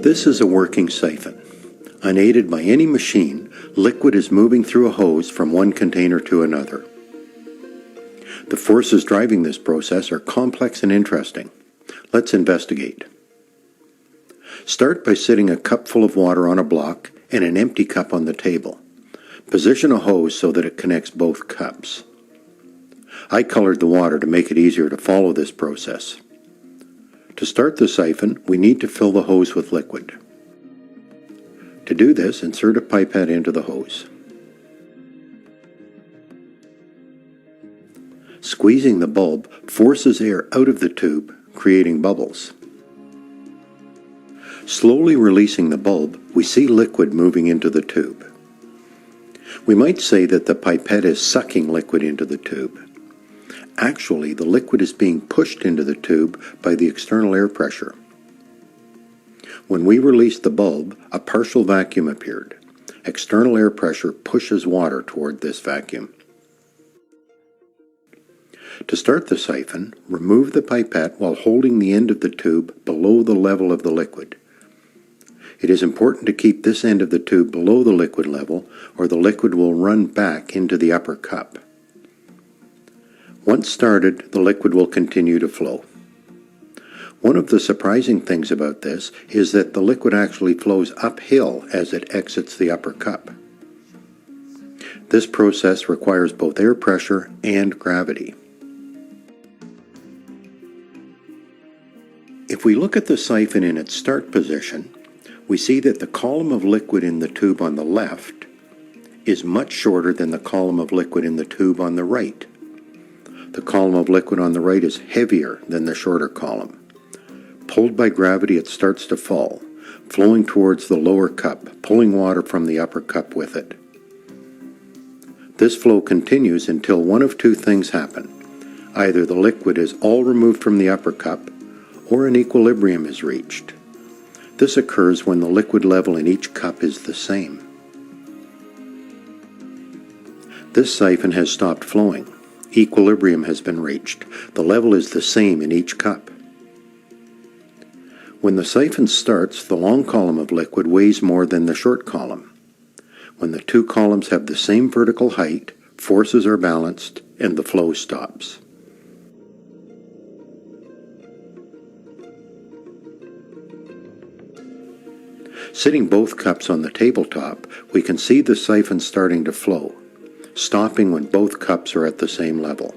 This is a working siphon. Unaided by any machine, liquid is moving through a hose from one container to another. The forces driving this process are complex and interesting. Let's investigate. Start by setting a cup full of water on a block and an empty cup on the table. Position a hose so that it connects both cups. I colored the water to make it easier to follow this process. To start the siphon, we need to fill the hose with liquid. To do this, insert a pipette into the hose. Squeezing the bulb forces air out of the tube, creating bubbles. Slowly releasing the bulb, we see liquid moving into the tube. We might say that the pipette is sucking liquid into the tube. Actually, the liquid is being pushed into the tube by the external air pressure. When we released the bulb, a partial vacuum appeared. External air pressure pushes water toward this vacuum. To start the siphon, remove the pipette while holding the end of the tube below the level of the liquid. It is important to keep this end of the tube below the liquid level, or the liquid will run back into the upper cup. Once started, the liquid will continue to flow. One of the surprising things about this is that the liquid actually flows uphill as it exits the upper cup. This process requires both air pressure and gravity. If we look at the siphon in its start position, we see that the column of liquid in the tube on the left is much shorter than the column of liquid in the tube on the right. The column of liquid on the right is heavier than the shorter column. Pulled by gravity, it starts to fall, flowing towards the lower cup, pulling water from the upper cup with it. This flow continues until one of two things happen. Either the liquid is all removed from the upper cup, or an equilibrium is reached. This occurs when the liquid level in each cup is the same. This siphon has stopped flowing. Equilibrium has been reached. The level is the same in each cup. When the siphon starts, the long column of liquid weighs more than the short column. When the two columns have the same vertical height, forces are balanced and the flow stops. Sitting both cups on the tabletop, we can see the siphon starting to flow, stopping when both cups are at the same level.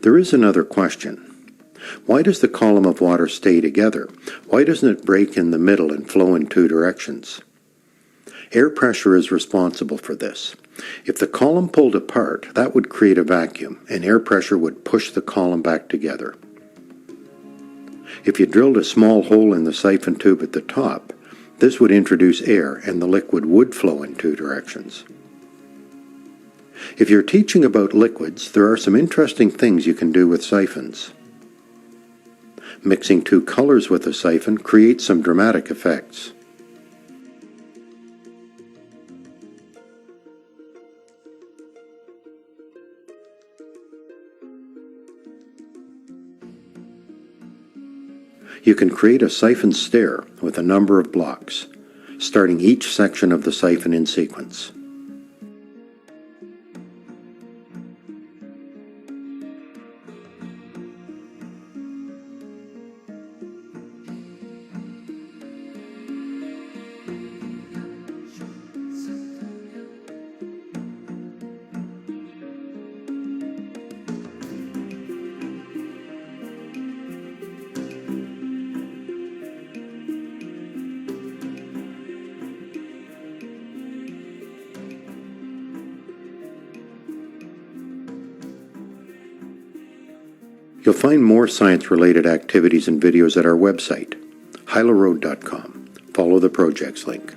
There is another question. Why does the column of water stay together? Why doesn't it break in the middle and flow in two directions? Air pressure is responsible for this. If the column pulled apart, that would create a vacuum, and air pressure would push the column back together. If you drilled a small hole in the siphon tube at the top, this would introduce air, and the liquid would flow in two directions. If you're teaching about liquids, there are some interesting things you can do with siphons. Mixing two colors with a siphon creates some dramatic effects. You can create a siphon stair with a number of blocks, starting each section of the siphon in sequence. You'll find more science-related activities and videos at our website, hylaroad.com. Follow the projects link.